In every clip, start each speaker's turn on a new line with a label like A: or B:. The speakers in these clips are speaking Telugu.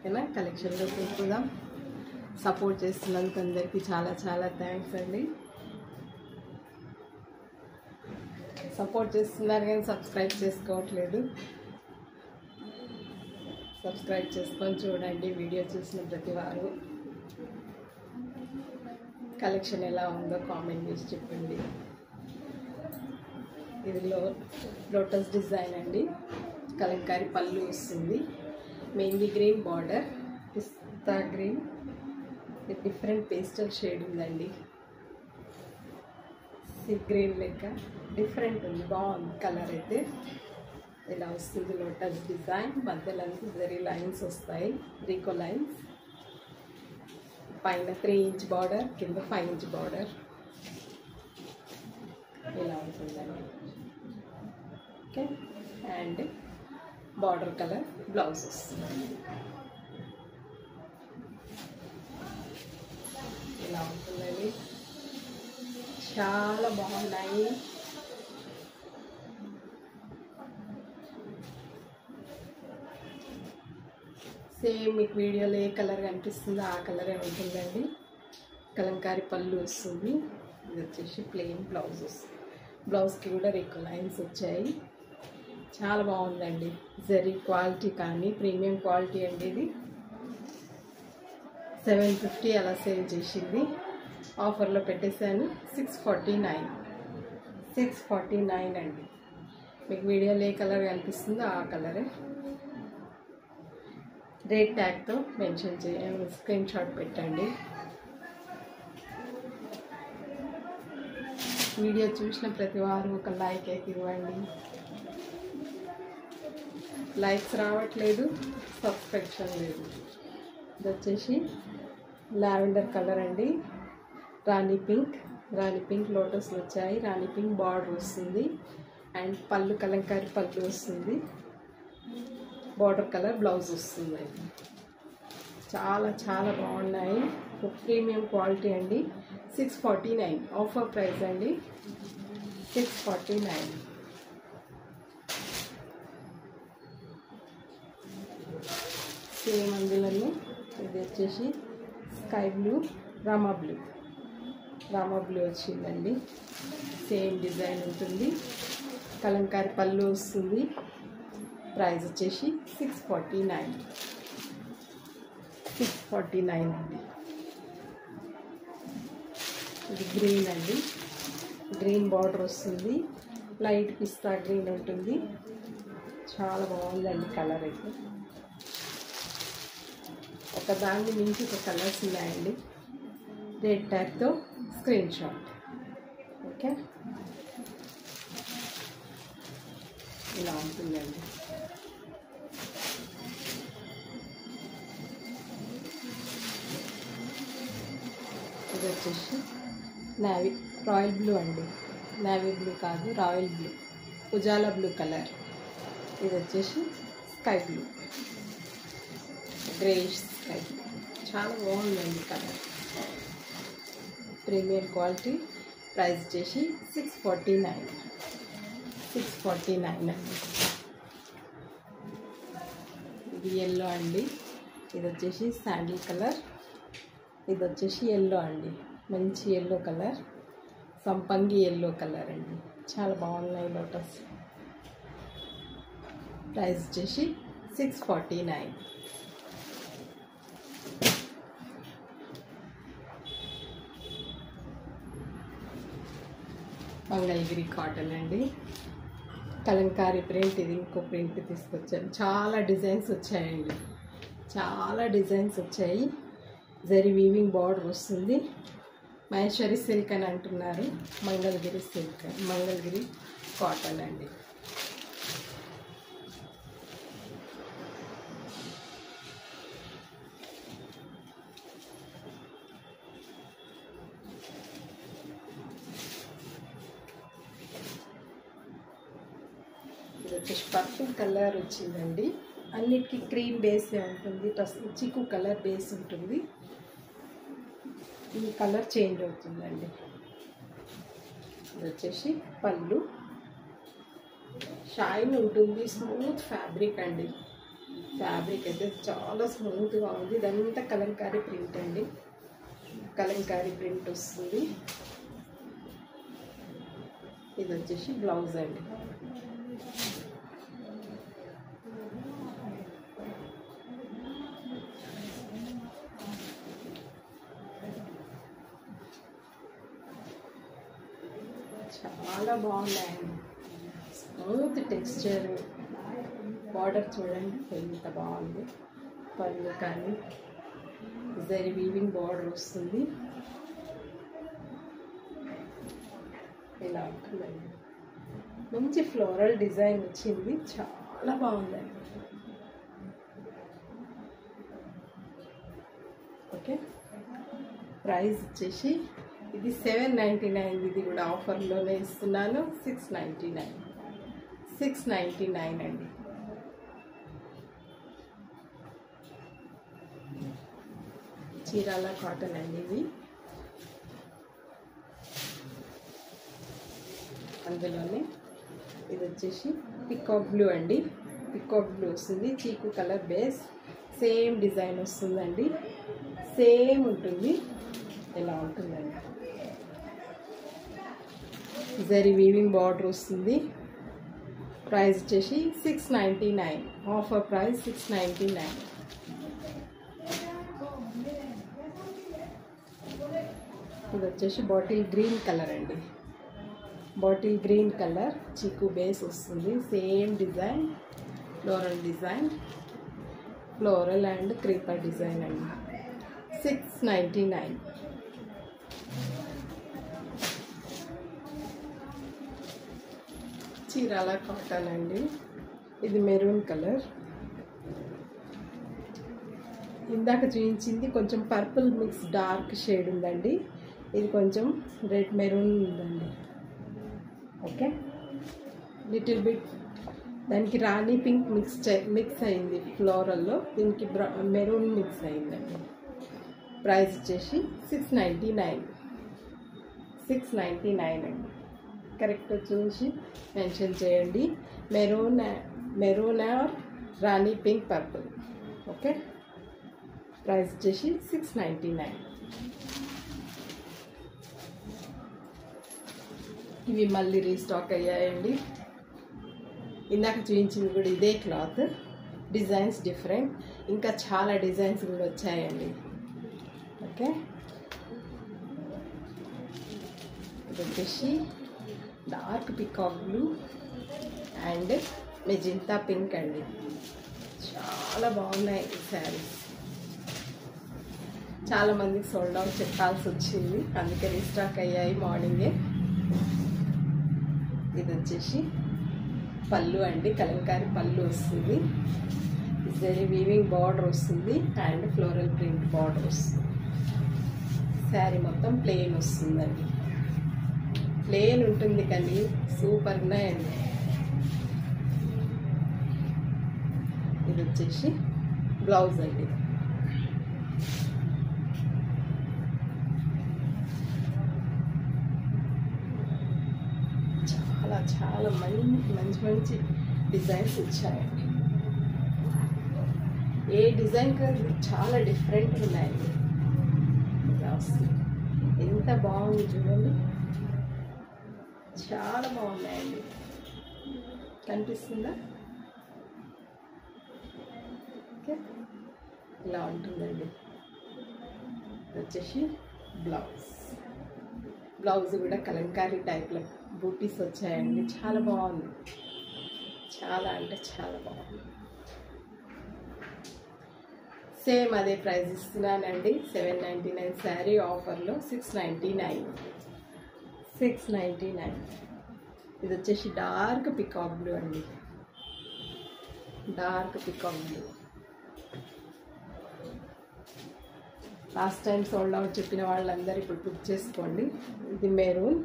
A: ఓకేనా. కలెక్షన్లో చూద్దాం. సపోర్ట్ చేస్తున్నందుకు అందరికీ చాలా చాలా థ్యాంక్స్ అండి. సపోర్ట్ చేస్తున్నారు కానీ సబ్స్క్రైబ్ చేసుకోవట్లేదు. సబ్స్క్రైబ్ చేసుకొని చూడండి వీడియో చూసిన ప్రతి వారు. కలెక్షన్ ఎలా ఉందో కామెంట్ చేసి చెప్పండి. ఇదిలో లోటస్ డిజైన్ అండి. కలంకారీ పళ్ళు వస్తుంది. మెహందీ గ్రీన్ బార్డర్, పిస్తా గ్రీన్, డిఫరెంట్ పేస్టల్ షేడ్ ఉందండి. సీ గ్రీన్ లెక్క డిఫరెంట్ ఉంది, బాగుంది కలర్ అయితే. ఇలా వస్తుంది లోటస్ డిజైన్. మధ్యలో జరీ లైన్స్ వస్తాయి, రీకో లైన్స్. పైన 3 ఇంచ్ బార్డర్, కింద 5 ఇంచ్ బార్డర్. ఇలా ఉంటుందండి. Okay. And border colour blouse వస్తుంది. ఇలా ఉంటుందండి. చాలా బాగున్నాయి. సేమ్ మీకు వీడియోలో ఏ కలర్ కనిపిస్తుందో ఆ కలరే ఉంటుందండి. కలంకారీ పళ్ళు వస్తుంది. ఇది వచ్చేసి ప్లెయిన్ బ్లౌజ్ వస్తుంది. బ్లౌజ్కి కూడా రీకో లైన్స్ వచ్చాయి. చాలా బాగుందండి. జరీ క్వాలిటీ కానీ ప్రీమియం క్వాలిటీ అండి. ఇది 750 అలా సేల్ చేసింది. ఆఫర్లో పెట్టేశాను 649 అండి. మీకు వీడియోలో ఏ కలర్ కనిపిస్తుందో ఆ కలరే. రేట్ ట్యాగ్తో మెన్షన్ చేయండి, స్క్రీన్ షాట్ పెట్టండి. వీడియో చూసిన ప్రతి వారు ఒక లైక్ అయితే ఇవ్వండి. లైక్స్ రావట్లేదు, సబ్స్క్రిప్షన్ లేదు. ఇది వచ్చేసి లావెండర్ కలర్ అండి. రాణి పింక్ లోటస్ వచ్చాయి. రాణి పింక్ బార్డర్ వస్తుంది. అండ్ పళ్ళు కలంకారీ పళ్ళు వస్తుంది. బార్డర్ కలర్ బ్లౌజ్ వస్తుంది. చాలా చాలా బాగున్నాయి. ప్రీమియం క్వాలిటీ అండి. 649 ఆఫర్ ప్రైస్ అండి. 649. సేమ్ అందులోనే ఇది వచ్చేసి స్కై బ్లూ, రామా బ్లూ వచ్చిందండి. సేమ్ డిజైన్ ఉంటుంది. కలంకారీ పళ్ళు వస్తుంది. ప్రైస్ వచ్చేసి 649 అండి. ఇది గ్రీన్ అండి. గ్రీన్ బార్డర్ వస్తుంది. లైట్ పిస్తా గ్రీన్ ఉంటుంది. చాలా బాగుందండి కలర్ అయితే. ఒక దాన్ని మించి ఒక కలర్స్ ఉన్నాయండి. రేట్ ట్యాగ్తో స్క్రీన్ షాట్. ఓకే. ఇలా ఉంటుందండి. ఇది వచ్చేసి రాయల్ బ్లూ అండి. నేవీ బ్లూ కాదు, royal blue, Ujala blue colour. ఇది వచ్చేసి sky blue, greyish sky blue. చాలా బాగుందండి కలర్. Premium quality. ప్రైస్ వచ్చేసి 649 అండి. ఇది ఎల్లో అండి. ఇది వచ్చేసి శాండిల్ కలర్. ఇది వచ్చేసి ఎల్లో అండి. మంచి ఎల్లో కలర్, సంపంగి ఎల్లో కలర్ అండి. చాలా బాగున్నాయి లోటస్. ప్రైస్ వచ్చేసి 649. మంగళగిరి కాటన్ అండి. కలంకారీ ప్రింట్. ఇది ఇంకో ప్రింట్ తీసుకొచ్చాను. చాలా డిజైన్స్ వచ్చాయండి. జరీ వీవింగ్ బార్డర్ వస్తుంది. మహేశ్వరి సిల్క్ అని అంటున్నారు. మంగళగిరి కాటన్ అండి. ఇది వచ్చేసి పర్పుల్ కలర్ వచ్చిందండి. అన్నిటికీ క్రీమ్ బేసే ఉంటుంది. చిక్కు కలర్ బేస్ ఉంటుంది. ఈ కలర్ చేంజ్ అవుతుందండి. ఇది వచ్చేసి పళ్ళు. షైన్ ఉంటుంది. స్మూత్ ఫ్యాబ్రిక్ అండి. ఫ్యాబ్రిక్ అయితే చాలా స్మూత్గా ఉంది. ఇదంతా కలంకారీ ప్రింట్ అండి, కలంకారీ ప్రింట్ వస్తుంది. ఇది వచ్చేసి బ్లౌజ్ అండి. చాలా బాగున్నాయండి, స్మూత్ టెక్స్చర్. బార్డర్ చూడండి ఎంత బాగుంది. పళ్ళు కానీ జరీ వీవింగ్ బార్డర్ వస్తుంది. ఇలా ఉంటుందండి, మంచి ఫ్లోరల్ డిజైన్ వచ్చింది, చాలా బాగుందండి. ఓకే, ప్రైస్ వచ్చేసి ఇది 799. ఇది కూడా ఆఫర్లోనే ఇస్తున్నాను. 699 అండి. చీరాల కాటన్ అండి ఇవి. అందులోనే ఇది వచ్చేసి పికాక్ బ్లూ అండి. పికాక్ బ్లూ వస్తుంది, చీకు కలర్ బేస్, సేమ్ డిజైన్ వస్తుందండి, సేమ్ ఉంటుంది. ఇలా ఉంటుందండి, జరీ వీవింగ్ బార్డర్ వస్తుంది. ప్రైస్ వచ్చేసి 699, ఆఫర్ ప్రైస్ 699. ఇది వచ్చేసి బాటిల్ గ్రీన్ కలర్ అండి. బాటిల్ గ్రీన్ కలర్ చీకు బేస్ వస్తుంది, same design, floral design, floral and creeper design అండి. 699. చీరాల కాటన్ అండి. ఇది మెరూన్ కలర్. ఇందాక చూపించింది కొంచెం పర్పుల్ మిక్స్ డార్క్ షేడ్ ఉందండి, ఇది కొంచెం రెడ్ మెరూన్ ఉందండి. ఓకే, లిటిల్ బిట్ దానికి రాణి పింక్ మిక్స్ అయింది ఫ్లోరల్లో, దీనికి మెరూన్ మిక్స్ అయిందండి. ప్రైస్ వచ్చేసి 699 అండి. కరెక్ట్ చూసి మెన్షన్ చేయండి, maroon are Rani pink purple. Okay, price వచ్చేసి 699. ఇవి మళ్ళీ రీస్టాక్ అయ్యాయండి. ఇందాక చూపించింది కూడా ఇదే క్లాత్, డిజైన్స్ డిఫరెంట్, ఇంకా చాలా డిజైన్స్ కూడా వచ్చాయండి. ఓకే, ఇది వచ్చేసి dark peacock blue and magenta pink అండి. చాలా బాగున్నాయి ఈ శారీస్. చాలామందికి సోల్డ్ అవుట్ చెప్పాల్సి వచ్చింది, అందుకే రీస్టాక్ అయ్యాయి మార్నింగే. ఇది వచ్చేసి పళ్ళు అండి, కలంకారీ పళ్ళు వస్తుంది, జరీ వీవింగ్ బార్డర్ వస్తుంది అండ్ ఫ్లోరల్ ప్రింట్ బార్డర్ వస్తుంది. శారీ మొత్తం ప్లెయిన్ వస్తుందండి, ప్లెయిన్ ఉంటుంది కానీ సూపర్ ఉన్నాయండి. ఇది వచ్చేసి బ్లౌజ్ అండి. చాలా చాలా మంచి డిజైన్స్ వచ్చాయండి. ఏ డిజైన్ కాదు, చాలా డిఫరెంట్ ఉన్నాయండి. ఎంత బాగుంది చూడండి, చాలా బాగున్నాయండి. కనిపిస్తుందా? ఓకే, ఇలా ఉంటుందండి. వచ్చేసి బ్లౌజ్ కూడా కలంకారీ టైప్లో బూటీస్ వచ్చాయండి, చాలా బాగుంది, చాలా అంటే చాలా బాగుంది. సేమ్ అదే ప్రైస్ ఇస్తున్నానండి, 799 శారీ ఆఫర్లో 699. ఇది వచ్చేసి డార్క్ పికాక్ బ్లూ అండి, dark peacock blue. Last time sold out చెప్పిన వాళ్ళందరూ ఇప్పుడు బుక్ చేసుకోండి. ఇది మెరూన్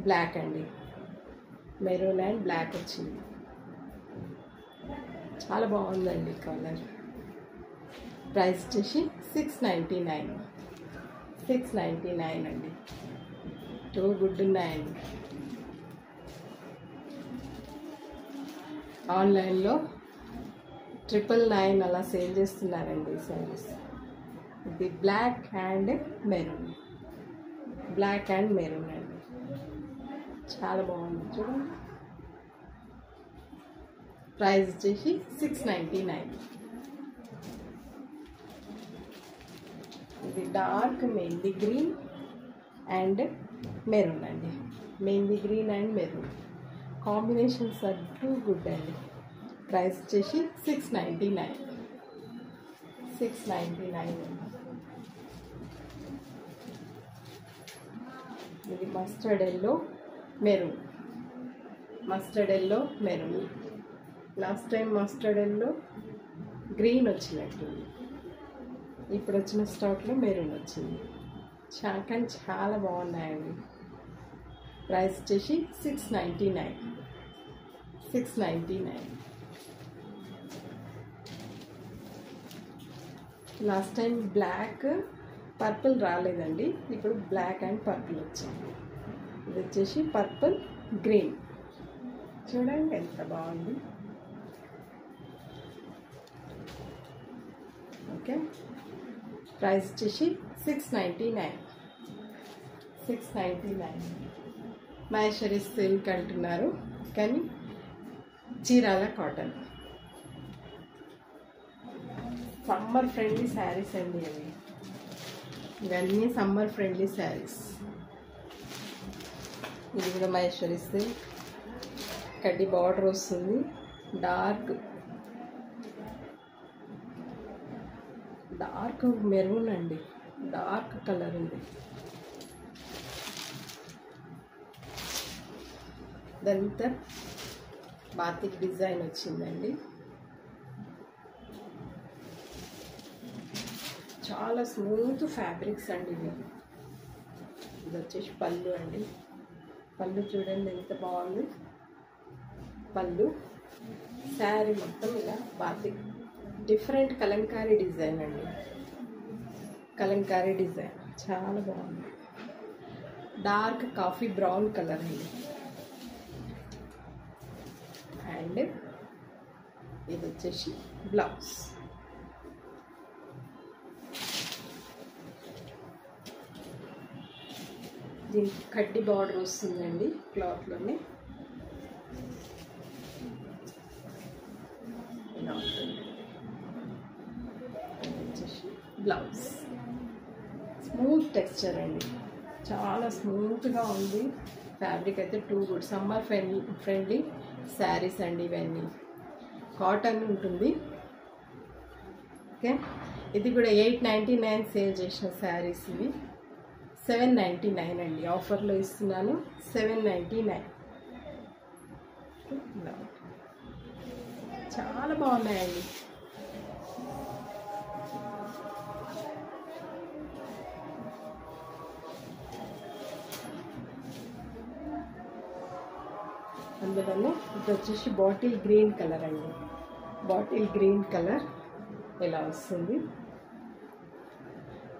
A: బ్లాక్ అండి, మెరూన్ అండ్ బ్లాక్ వచ్చింది, చాలా బాగుందండి కలర్. ప్రైస్ వచ్చేసి 699 అండి. టూ గుడ్ ఉన్నాయండి. ఆన్లైన్లో 999 అలా సేల్ చేస్తున్నారండి ఈ శారీస్. ఇది black and maroon, black and maroon అండి, చాలా బాగుంది చూడండి. ప్రైస్ వచ్చేసి 699. ఇది dark mehndi green and maroon అండి, mehndi green and maroon combinations are too good అండి. ప్రైస్ వచ్చేసి 699. 699 అండి. ఇది mustard yellow maroon, mustard yellow maroon. Last time mustard yellow green వచ్చినట్టుంది, ఇప్పుడు వచ్చిన స్టాక్లో మెరూన్ వచ్చింది. కానీ చాలా బాగున్నాయండి. ప్రైస్ వచ్చేసి 699. 699. లాస్ట్ టైం బ్లాక్ పర్పుల్ రాలేదండి, ఇప్పుడు బ్లాక్ అండ్ పర్పుల్ వచ్చింది. ఇది వచ్చేసి పర్పుల్ గ్రీన్, చూడండి ఎంత బాగుంది. ఓకే, ప్రైస్ వచ్చేసి 699. 699. మహేశ్వరి సిల్క్ అంటున్నారు కానీ Chirala cotton. Summer friendly saris అండి అవి, ఇవన్నీ సమ్మర్ ఫ్రెండ్లీ శారీస్. ఇది కూడా మహేశ్వరి సిల్క్, కడ్డీ బార్డర్ వస్తుంది, డార్క్ మెరూన్ అండి, డార్క్ కలర్ ఉంది. ఇదంతా బాతిక్ డిజైన్ వచ్చిందండి, చాలా స్మూత్ ఫ్యాబ్రిక్స్ అండి ఇవి. ఇది వచ్చేసి పళ్ళు అండి, పళ్ళు చూడండి ఎంత బాగుంది పళ్ళు. శారీ మొత్తం ఇలా బాతిక్ డిఫరెంట్ కలంకారీ డిజైన్ అండి, కలంకారీ డిజైన్ చాలా బాగుంది. డార్క్ కాఫీ బ్రౌన్ కలర్ అండి. అండ్ ఇది వచ్చేసి బ్లౌజ్. దీనికి కడ్డీ బార్డర్ వస్తుందండి క్లాత్లోనే, ఇలా ఉంటుంది. ఇది వచ్చేసి బ్లౌజ్. స్మూత్ టెక్స్చర్ అండి, చాలా స్మూత్గా ఉంది. ఫ్యాబ్రిక్ అయితే too good. Summer friendly saris అండి ఇవన్నీ, కాటన్ ఉంటుంది. ఓకే, ఇది కూడా 899 సేల్ చేసిన శారీస్ ఇవి. 799 అండి, ఆఫర్లో ఇస్తున్నాను 799. చాలా బాగున్నాయండి. అందులోనే ఇది వచ్చేసి బాటిల్ గ్రీన్ కలర్ అండి, బాటిల్ గ్రీన్ కలర్ ఇలా వస్తుంది.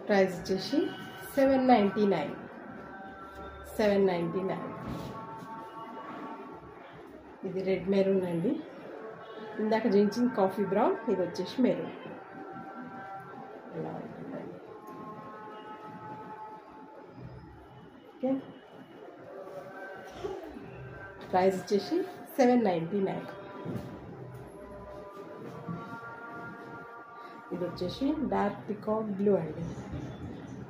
A: ప్రైస్ వచ్చేసి 799. 799. ఇది రెడ్ మెరూన్ అండి, ఇందాక జించిన కాఫీ బ్రౌన్, ఇది వచ్చేసి మెరూన్ ఇలా ఉంటుందండి. ఓకే, ప్రైస్ వచ్చేసి 799. ఇది వచ్చేసి డార్క్ పికాక్ బ్లూ అండి,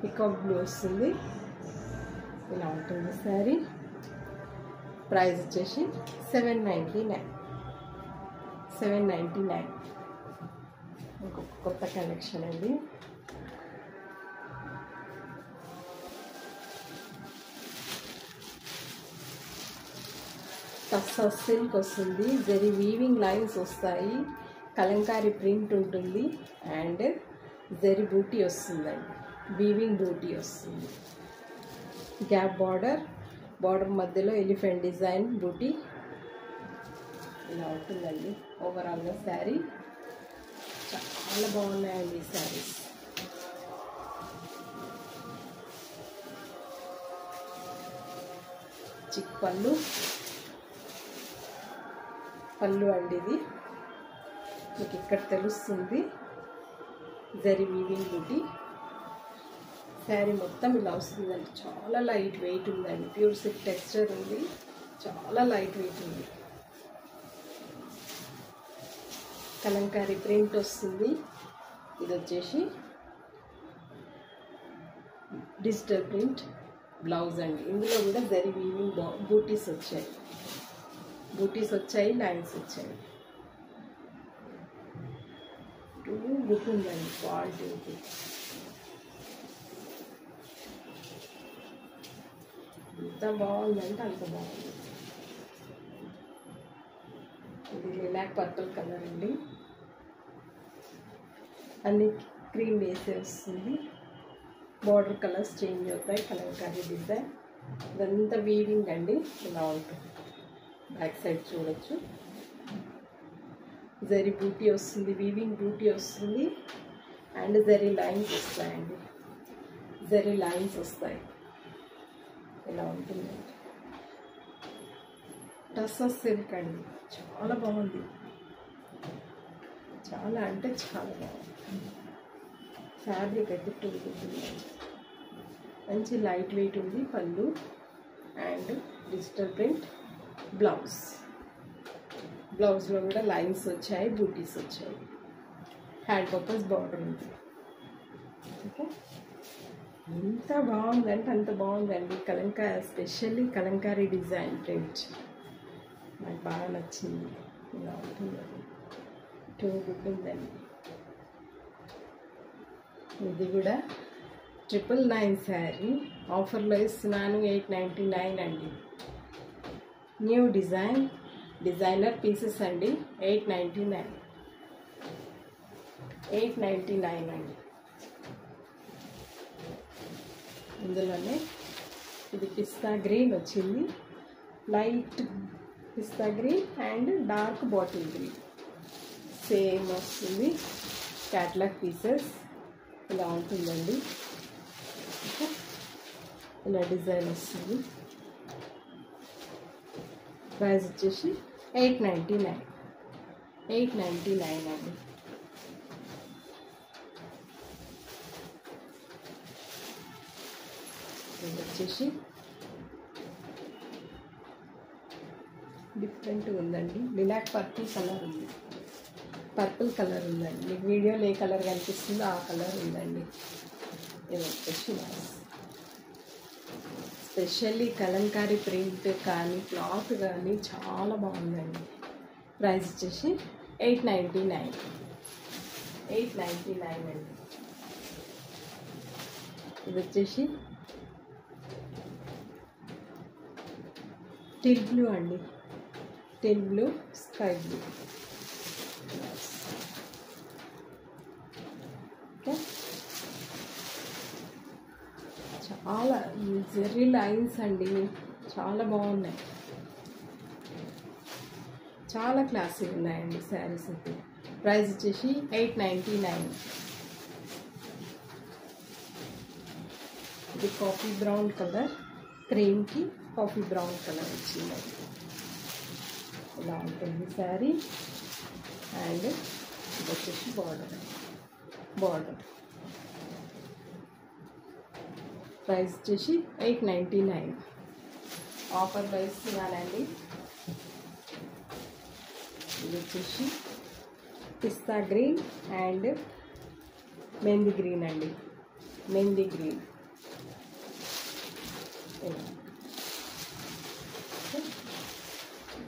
A: పికాక్ బ్లూ వస్తుంది, ఇలా ఉంటుంది శారీ. ప్రైస్ వచ్చేసి 799. 799. ఇంకొక కొత్త కలెక్షన్ అండి. టస్సా సిల్క్ వస్తుంది, జరీ వీవింగ్ లైన్స్ వస్తాయి, కలంకారీ ప్రింట్ ఉంటుంది అండ్ జరీ బూటీ వస్తుందండి, వీవింగ్ బూటీ వస్తుంది. గ్యాప్ బార్డర్, బార్డర్ మధ్యలో ఎలిఫెంట్ డిజైన్ బూటీ ఇలా ఉంటుందండి. ఓవరాల్గా శారీ చాలా బాగున్నాయండి ఈ శారీస్. చిక్ పళ్ళు అండి, ఇది మీకు ఇక్కడ తెలుస్తుంది జరీ వీవింగ్ బూటీ. శారీ మొత్తం ఇలా వస్తుందండి. చాలా లైట్ వెయిట్ ఉందండి. ప్యూర్ సిల్క్ టెక్స్చర్ ఉంది. చాలా లైట్ వెయిట్ ఉంది. కలంకారీ ప్రింట్ వస్తుంది. ఇది వచ్చేసి డిజిటల్ ప్రింట్ బ్లౌజ్ అండి. ఇందులో కూడా జరీ వీవింగ్ బూటీస్ వచ్చాయి. లైన్స్ వచ్చాయి. గుడ్ ఉందండి క్వాలిటీ. ఎంత బాగుందంటే అంత బాగుంది. ఇది లిలాక్ పర్పుల్ కలర్ అండి. అన్ని క్రీమ్ వేసే వస్తుంది. బార్డర్ కలర్స్ చేంజ్ అవుతాయి. కలంకారీ డిజైన్ ఇదంతా వీవింగ్ అండి. ఇలా ఉంటుంది. బ్యాక్ సైడ్ చూడొచ్చు. జరీ బూటీ వస్తుంది. వీవింగ్ బూటీ వస్తుంది. అండ్ జరీ లైన్స్ వస్తాయండి. జరీ లైన్స్ వస్తాయి. ఇలా ఉంటుందండి. టస్సర్ సిల్క్ అండి. చాలా బాగుంది. చాలా అంటే చాలా బాగుంది. ఫ్యాబ్రిక్ అయితే ఉంటుంది. మంచి లైట్ వెయిట్ ఉంది. పళ్ళు అండ్ డిజిటల్ ప్రింట్ బ్లౌజ్లో కూడా లైన్స్ వచ్చాయి. బూటీస్ వచ్చాయి. హ్యాండ్ పర్పస్ బార్డర్ ఉంది. ఓకే, ఎంత బాగుందంటే అంత బాగుందండి. స్పెషల్లీ కలంకారీ డిజైన్ ప్రింట్ నాకు బాగా నచ్చింది. ఇలా ఉంటుందండి. గుడ్ ఉందండి. ఇది కూడా 999 శారీ. ఆఫర్లో ఇస్తున్నాను 899 అండి. న్యూ డిజైనర్ పీసెస్ అండి. 899 అండి. ఇందులోనే ఇది పిస్తా గ్రీన్ వచ్చింది. Light pista green and dark bottle green same వస్తుంది. క్యాట్లాగ్ పీసెస్ ఇలా ఉంటుందండి. ఇలా డిజైన్ వస్తుంది. ప్రైస్ వచ్చేసి 899 అండి. ఇది వచ్చేసి డిఫరెంట్గా ఉందండి. లిలాక్ పర్పుల్ కలర్ ఉందండి. మీకు వీడియోలో ఏ కలర్ కనిపిస్తుందో ఆ కలర్ ఉందండి. ఇది వచ్చేసి స్పెషల్లీ కలంకారీ ప్రింట్ కానీ క్లాత్ కానీ చాలా బాగుందండి. ప్రైస్ వచ్చేసి 899 అండి. ఇది వచ్చేసి టిల్ బ్లూ అండి. Till blue, sky blue. Okay, చాలా జెర్రీ లైన్స్ అండి. చాలా బాగున్నాయి. చాలా క్లాసీగా ఉన్నాయండి శారీస్. అయితే ప్రైస్ వచ్చేసి 899. ఇది కాఫీ బ్రౌన్ కలర్, క్రీమ్కి కాఫీ బ్రౌన్ కలర్ వచ్చింది. ఇలా ఉంటుంది శారీ. అండ్ ఇది వచ్చేసి బార్డర్. ప్రైస్ వచ్చేసి 899. ఆఫర్లో ఇస్తున్నానండి. ఇది వచ్చేసి పిస్తా గ్రీన్ అండ్ మెహందీ గ్రీన్ అండి. మెహందీ గ్రీన్.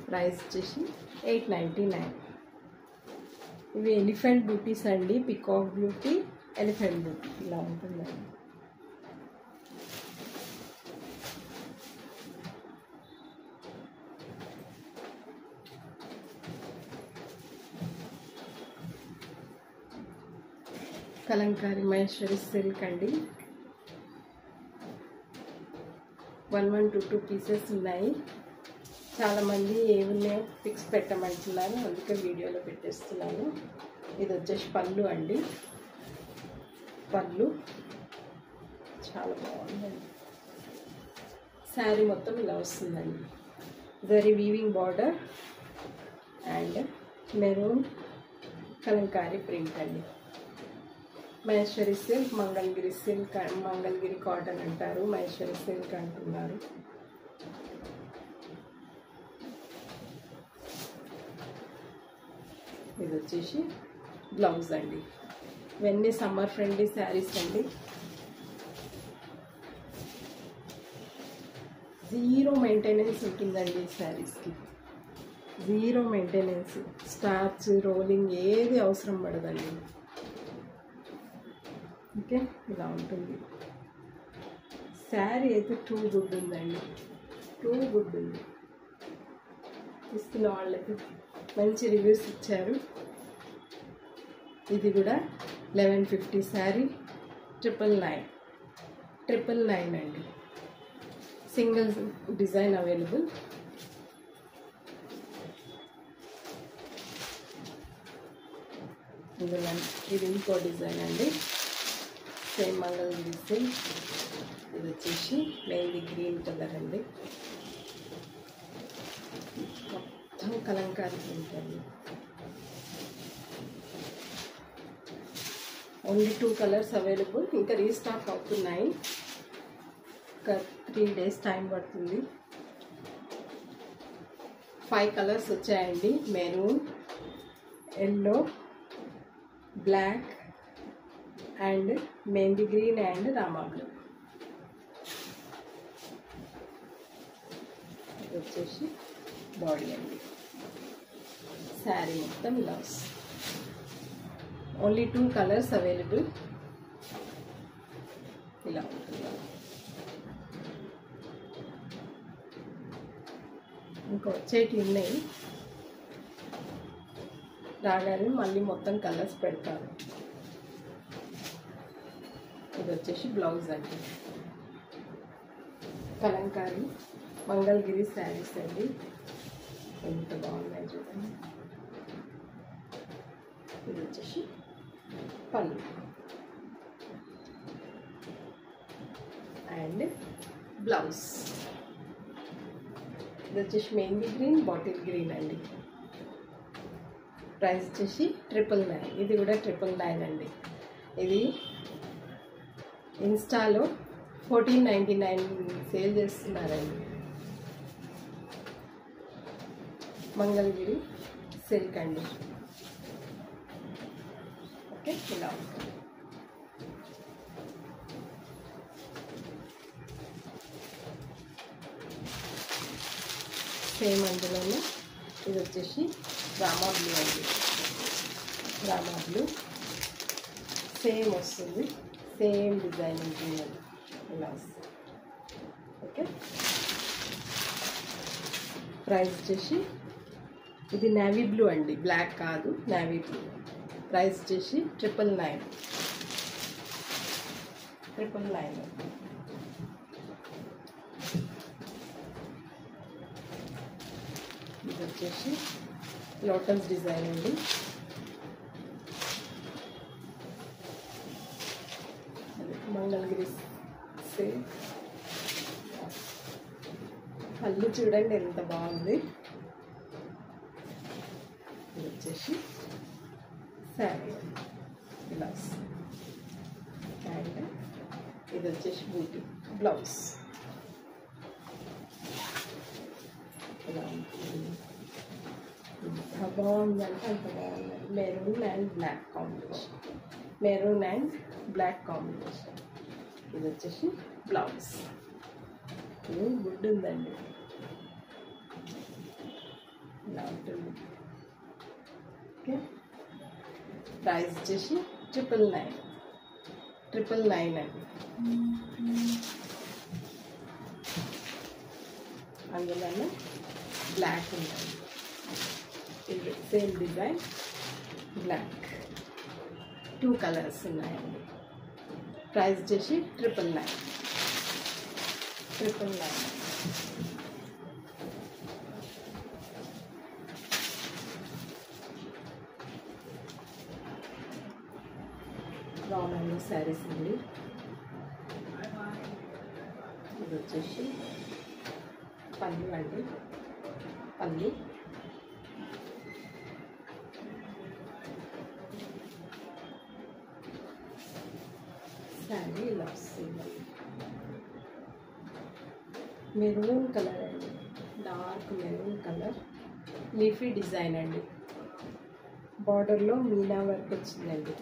A: ప్రైస్ వచ్చేసి 899. ఇవి ఎలిఫెంట్ బూటీస్ అండి. పికాక్ బ్యూటీ, ఎలిఫెంట్ బూటీ ఇలా ఉంటుందండి. కలంకారీ మహేశ్వరి సిల్క్ అండి. 122 పీసెస్ ఉన్నాయి. చాలామంది ఏమున్నాయో పిక్స్ పెట్టమంటున్నారు, అందుకే వీడియోలో పెట్టేస్తున్నాను. ఇది వచ్చేసి పళ్ళు అండి. పళ్ళు చాలా బాగుందండి. శారీ మొత్తం ఇలా వస్తుందండి. Zari weaving border and maroon kalamkari print అండి. Maheshwari silk, Mangalagiri silk, Mangalagiri cotton అంటారు, మహేశ్వరి సిల్క్ అంటున్నారు. ఇది వచ్చేసి బ్లౌజ్ అండి. ఇవన్నీ సమ్మర్ ఫ్రెండ్లీ శారీస్ అండి. జీరో మెయింటెనెన్స్ ఉంటుందండి ఈ శారీస్కి. జీరో మెయింటెనెన్స్, స్టార్చ్, రోలింగ్ ఏది అవసరం పడదండి. ఓకే, ఇలా ఉంటుంది శారీ. అయితే టూ గుడ్ ఉందండి, టూ గుడ్ ఉంది. ఇస్తున్న వాళ్ళకి మంచి రివ్యూస్ ఇచ్చారు. ఇది కూడా 1150 శారీ, 999 అండి. Single design available. ఇది ఇంకో డిజైన్ అండి, సేమ్ మంగళగిరి సిల్క్. ఇది వచ్చేసి మెయిన్లీ గ్రీన్ కలర్ అండి, మొత్తం కలంకారీ ప్రింట్ అండి. Only 2 colours available. ఇంకా రీస్టాక్ అవుతున్నాయి, ఒక 3 days టైం పడుతుంది. 5 కలర్స్ వచ్చాయండి, maroon, yellow, black and mehndi green and Rama blue. ఇది వచ్చేసి బాడీ అండి. శారీ మొత్తం ఇలా వస్తుంది. Only 2 colours available. ఇలా ఉంటుంది. ఇంకా వచ్చేటి ఉన్నాయి, రాగానే మళ్ళీ మొత్తం కలర్స్ పెడతారు. ఇది వచ్చేసి బ్లౌజ్ అండి. కలంకారీ మంగళగిరి శారీస్ అండి, ఎంత బాగున్నాయి చూడండి. ఇది వచ్చేసి పళ్ళు అండ్ బ్లౌజ్. ఇది వచ్చేసి మెహందీ గ్రీన్, బాటిల్ గ్రీన్ అండి. ప్రైస్ వచ్చేసి 999. ఇది కూడా 999 అండి. ఇది ఇన్స్టాలో 1499 సేల్ చేస్తున్నారండి. మంగళగిరి సిల్క్ అండి. ఓకే, ఇలా ఉంటుంది. సేమ్ అందులోనే ఇది వచ్చేసి రామా బ్లూ అండి. రామా బ్లూ సేమ్ వస్తుంది, సేమ్ డిజైన్ ఉంటుంది, ఇలా వస్తుంది. ఓకే, ప్రైస్ వచ్చేసి ఇది నేవీ బ్లూ అండి, బ్లాక్ కాదు, నేవీ బ్లూ. ప్రైస్ వచ్చేసి 999. ఇది వచ్చేసి లోటస్ డిజైన్ అండి. మంగళగిరి సిల్క్. పళ్ళు చూడండి ఎంత బాగుంది. ఇది వచ్చేసి శారీ ఇలా వస్తుంది. అండ్ ఇది వచ్చేసి బూటీ బ్లౌజ్. ఇలా ఉంటుంది. ఎంత బాగుందంటే అంత బాగుంది. Maroon and black combination, maroon and black combination. ఇది వచ్చేసి బ్లౌజ్. ఇది గుడ్ ఉందండి, ఇలా ఉంటుంది. ఓకే, ప్రైస్ వచ్చేసి 999 అండి. అందులోనే బ్లాక్ ఉంటుంది, ఇది సేమ్ డిజైన్ బ్లాక్. 2 కలర్స్ ఉన్నాయండి. ప్రైస్ వచ్చేసి 999. రామా శారీస్ అండి. ఇది వచ్చేసి పళ్ళు అండి. పళ్ళు శారీ ఇలా వస్తుంది. మెరూన్ కలర్ అండి, dark maroon colour, leafy design అండి. బార్డర్లో మీనా వర్క్ వచ్చిందండి,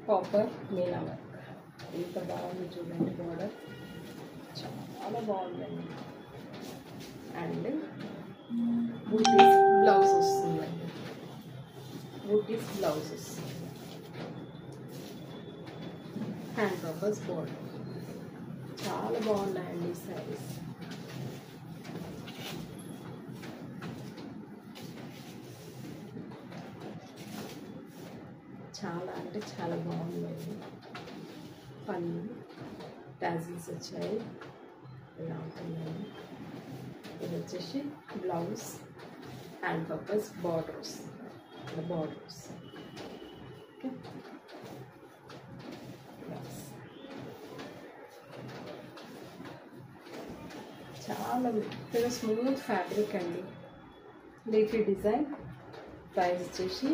A: కాపర్ మీనా వర్క్. ఎంత బాగుంది చూడండి, బార్డర్ చాలా బాగుందండి. అండ్ బూటీస్ బ్లౌజ్ వస్తుందండి, బూటీస్ బ్లౌజ్ వస్తుంది. Hand purpose border. చాలా బాగున్నాయండి ఈ శారీస్. చాలా అంటే చాలా బాగుందండి. పళ్ళు టాజిల్స్ వచ్చాయి, ఇలా ఉంటుందండి. ఇది వచ్చేసి blouse, hand purpose borders, borders. Okay, చాలా మెత్తగా స్మూత్ ఫ్యాబ్రిక్ అండి. Leafy design. ప్రైస్ వచ్చేసి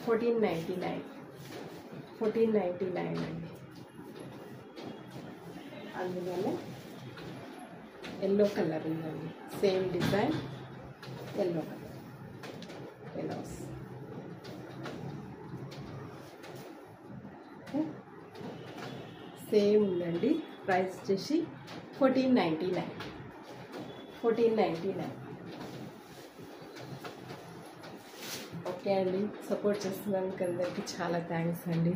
A: 1499 అండి. అందువల్ల ఎల్లో కలర్ ఉందండి, సేమ్ డిజైన్ ఎల్లో కలర్ ఎలా వస్తుంది. సేమ్ ఉందండి. ప్రైస్ వచ్చేసి 1499. ఓకే అండి, సపోర్ట్ చేస్తున్నందుకు అందరికీ చాలా థ్యాంక్స్ అండి.